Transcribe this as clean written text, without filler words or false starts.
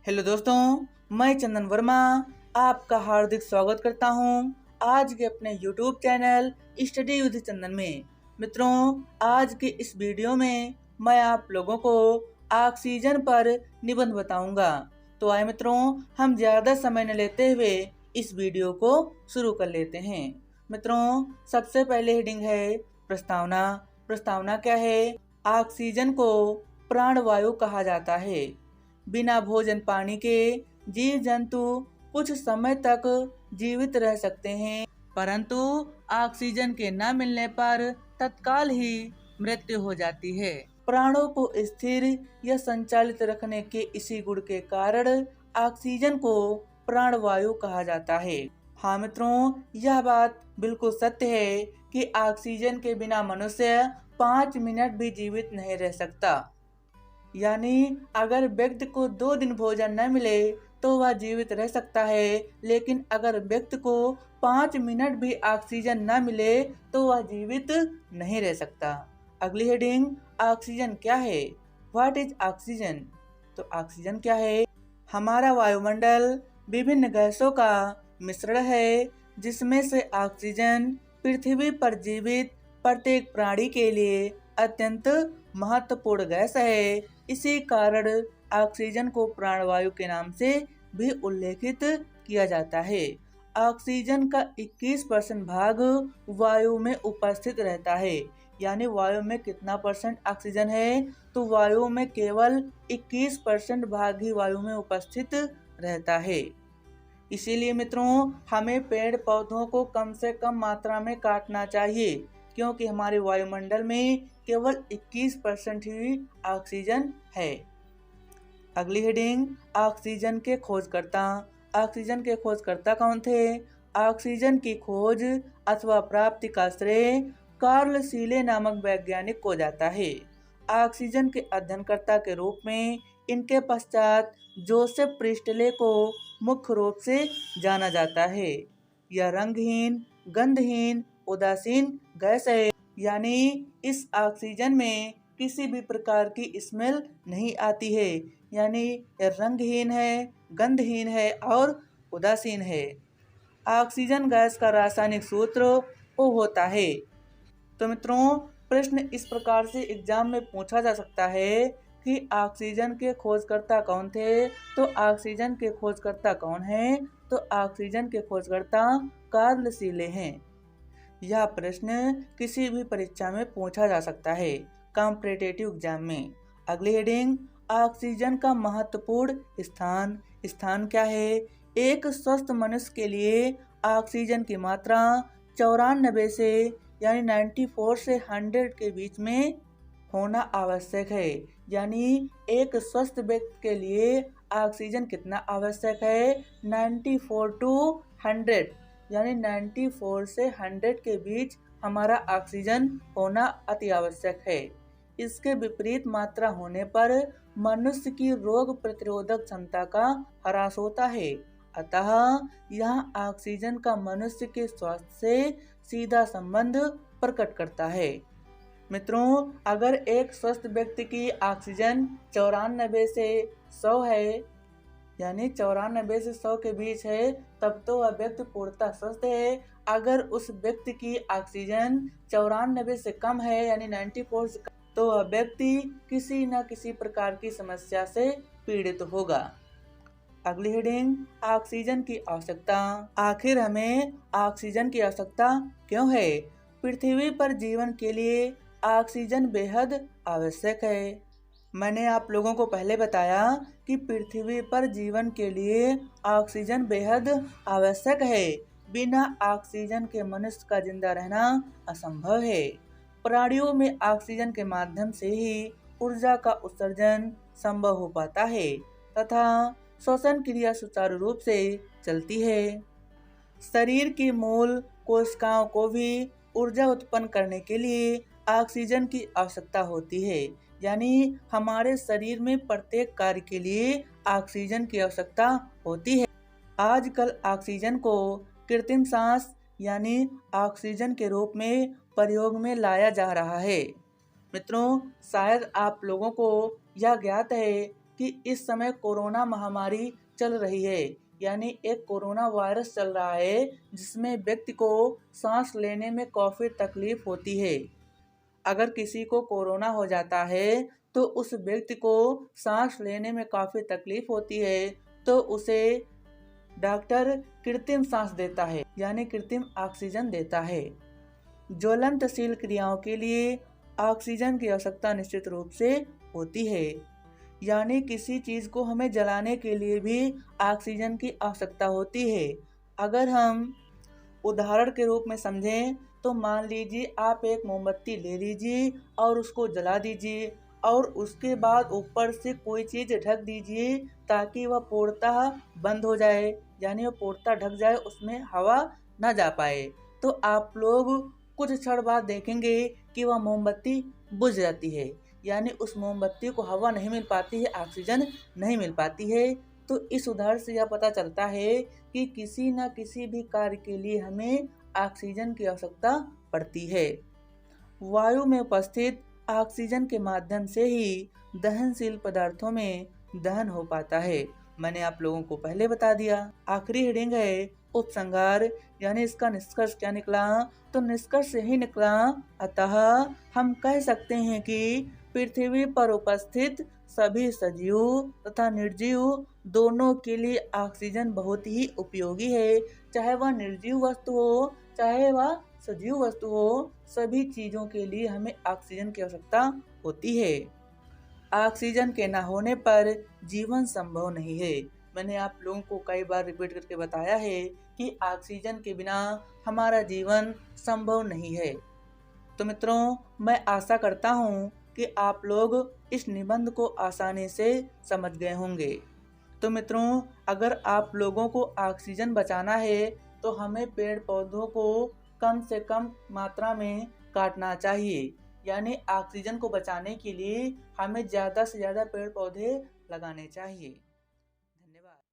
Hello दोस्तों, मैं चंदन वर्मा आपका हार्दिक स्वागत करता हूं आज के अपने यूट्यूब चैनल स्टडी विद चंदन में। मित्रों, आज के इस वीडियो में मैं आप लोगों को ऑक्सीजन पर निबंध बताऊंगा। तो आए मित्रों, हम ज़्यादा समय न लेते हुए इस वीडियो को शुरू कर लेते हैं। मित्रों, सबसे पहले हेडिंग है प्रस्तावना। प्रस्तावना क्या है? ऑक्सीजन को प्राणवायु कहा जाता है। बिना भोजन पानी के जीव जंतु कुछ समय तक जीवित रह सकते हैं, परंतु ऑक्सीजन के न मिलने पर तत्काल ही मृत्यु हो जाती है। प्राणों को स्थिर या संचालित रखने के इसी गुण के कारण ऑक्सीजन को प्राणवायु कहा जाता है। हाँ मित्रों, यह बात बिल्कुल सत्य है कि ऑक्सीजन के बिना मनुष्य 5 मिनट भी जीवित नहीं रह सकता। यानी अगर व्यक्ति को 2 दिन भोजन न मिले तो वह जीवित रह सकता है, लेकिन अगर व्यक्ति को 5 मिनट भी ऑक्सीजन न मिले तो वह जीवित नहीं रह सकता। अगली हेडिंग, ऑक्सीजन क्या है? What is oxygen? तो ऑक्सीजन क्या है? हमारा वायुमंडल विभिन्न गैसों का मिश्रण है, जिसमें से ऑक्सीजन पृथ्वी पर जीवित प्रत्येक प्राणी के लिए अत्यंत महत्वपूर्ण गैस है। इसी कारण ऑक्सीजन को प्राणवायु के नाम से भी उल्लेखित किया जाता है। ऑक्सीजन का 21% भाग वायु में उपस्थित रहता है। यानी वायु में कितना परसेंट ऑक्सीजन है? तो वायु में केवल 21% भाग ही वायु में उपस्थित रहता है। इसीलिए मित्रों, हमें पेड़ पौधों को कम से कम मात्रा में काटना चाहिए, क्योंकि हमारे वायुमंडल में केवल 21% ही ऑक्सीजन है। अगली हेडिंग, ऑक्सीजन के खोजकर्ता। ऑक्सीजन के खोजकर्ता कौन थे? ऑक्सीजन की खोज अथवा प्राप्ति का श्रेय कार्ल सीले नामक वैज्ञानिक को जाता है। ऑक्सीजन के अध्ययनकर्ता के रूप में इनके पश्चात जोसेफ प्रिस्टले को मुख्य रूप से जाना जाता है। यह रंगहीन, गंधहीन, उदासीन गैस है। यानी इस ऑक्सीजन में किसी भी प्रकार की स्मेल नहीं आती है। यानी यह रंगहीन है, गंधहीन है और उदासीन है। ऑक्सीजन गैस का रासायनिक सूत्र O होता है। तो मित्रों, प्रश्न इस प्रकार से एग्जाम में पूछा जा सकता है कि ऑक्सीजन के खोजकर्ता कौन थे? तो ऑक्सीजन के खोजकर्ता कौन है? तो ऑक्सीजन के खोजकर्ता कार्ल सीले हैं। यह प्रश्न किसी भी परीक्षा में पूछा जा सकता है, कॉम्पिटिटिव एग्जाम में। अगली हेडिंग, ऑक्सीजन का महत्वपूर्ण स्थान। स्थान क्या है? एक स्वस्थ मनुष्य के लिए ऑक्सीजन की मात्रा 94 से यानी 94 से 100 के बीच में होना आवश्यक है। यानी एक स्वस्थ व्यक्ति के लिए ऑक्सीजन कितना आवश्यक है? 94 टू 100, यानी 94 से 100 के बीच हमारा ऑक्सीजन होना अति आवश्यक है। इसके विपरीत मात्रा होने पर मनुष्य की रोग प्रतिरोधक क्षमता का ह्रास होता है। अतः यह ऑक्सीजन का मनुष्य के स्वास्थ्य से सीधा संबंध प्रकट करता है। मित्रों, अगर एक स्वस्थ व्यक्ति की ऑक्सीजन 94 से 100 है, यानी 94 से 100 के बीच है, तब तो वह व्यक्ति पूर्णतः स्वस्थ है। अगर उस व्यक्ति की ऑक्सीजन 94 से कम है, यानी 94 से कम, तो वह व्यक्ति किसी न किसी प्रकार की समस्या से पीड़ित होगा। अगली हेडिंग, ऑक्सीजन की आवश्यकता। आखिर हमें ऑक्सीजन की आवश्यकता क्यों है? पृथ्वी पर जीवन के लिए ऑक्सीजन बेहद आवश्यक है। मैंने आप लोगों को पहले बताया कि पृथ्वी पर जीवन के लिए ऑक्सीजन बेहद आवश्यक है। बिना ऑक्सीजन के मनुष्य का जिंदा रहना असंभव है। प्राणियों में ऑक्सीजन के माध्यम से ही ऊर्जा का उत्सर्जन संभव हो पाता है तथा श्वसन क्रिया सुचारू रूप से चलती है। शरीर की मूल कोशिकाओं को भी ऊर्जा उत्पन्न करने के लिए ऑक्सीजन की आवश्यकता होती है। यानी हमारे शरीर में प्रत्येक कार्य के लिए ऑक्सीजन की आवश्यकता होती है। आजकल ऑक्सीजन को कृत्रिम सांस यानी ऑक्सीजन के रूप में प्रयोग में लाया जा रहा है। मित्रों, शायद आप लोगों को यह ज्ञात है कि इस समय कोरोना महामारी चल रही है, यानी एक कोरोना वायरस चल रहा है जिसमें व्यक्ति को सांस लेने में काफ़ी तकलीफ होती है। अगर किसी को कोरोना हो जाता है तो उस व्यक्ति को सांस लेने में काफ़ी तकलीफ होती है, तो उसे डॉक्टर कृत्रिम सांस देता है, यानी कृत्रिम ऑक्सीजन देता है। ज्वलनशील क्रियाओं के लिए ऑक्सीजन की आवश्यकता निश्चित रूप से होती है, यानी किसी चीज़ को हमें जलाने के लिए भी ऑक्सीजन की आवश्यकता होती है। अगर हम उदाहरण के रूप में समझें तो मान लीजिए आप एक मोमबत्ती ले लीजिए और उसको जला दीजिए और उसके बाद ऊपर से कोई चीज़ ढक दीजिए ताकि वह पूर्णतः बंद हो जाए, यानी वह पूर्णतः ढक जाए, उसमें हवा ना जा पाए। तो आप लोग कुछ क्षण बाद देखेंगे कि वह मोमबत्ती बुझ जाती है, यानी उस मोमबत्ती को हवा नहीं मिल पाती है, ऑक्सीजन नहीं मिल पाती है। तो इस उदाहरण से यह पता चलता है कि किसी न किसी भी कार्य के लिए हमें ऑक्सीजन की आवश्यकता पड़ती है। वायु में उपस्थित ऑक्सीजन के माध्यम से ही दहनशील पदार्थों में दहन हो पाता है। मैंने आप लोगों को पहले बता दिया। आखिरी हेडिंग है उपसंहार, यानी इसका निष्कर्ष क्या निकला? तो निष्कर्ष यही निकला, अतः हम कह सकते हैं कि पृथ्वी पर उपस्थित सभी सजीव तथा निर्जीव दोनों के लिए ऑक्सीजन बहुत ही उपयोगी है। चाहे वह निर्जीव वस्तु हो चाहे वह सजीव वस्तु हो, सभी चीज़ों के लिए हमें ऑक्सीजन की आवश्यकता होती है। ऑक्सीजन के न होने पर जीवन संभव नहीं है। मैंने आप लोगों को कई बार रिपीट करके बताया है कि ऑक्सीजन के बिना हमारा जीवन संभव नहीं है। तो मित्रों, मैं आशा करता हूँ कि आप लोग इस निबंध को आसानी से समझ गए होंगे। तो मित्रों, अगर आप लोगों को ऑक्सीजन बचाना है तो हमें पेड़ पौधों को कम से कम मात्रा में काटना चाहिए, यानी ऑक्सीजन को बचाने के लिए हमें ज़्यादा से ज़्यादा पेड़ पौधे लगाने चाहिए।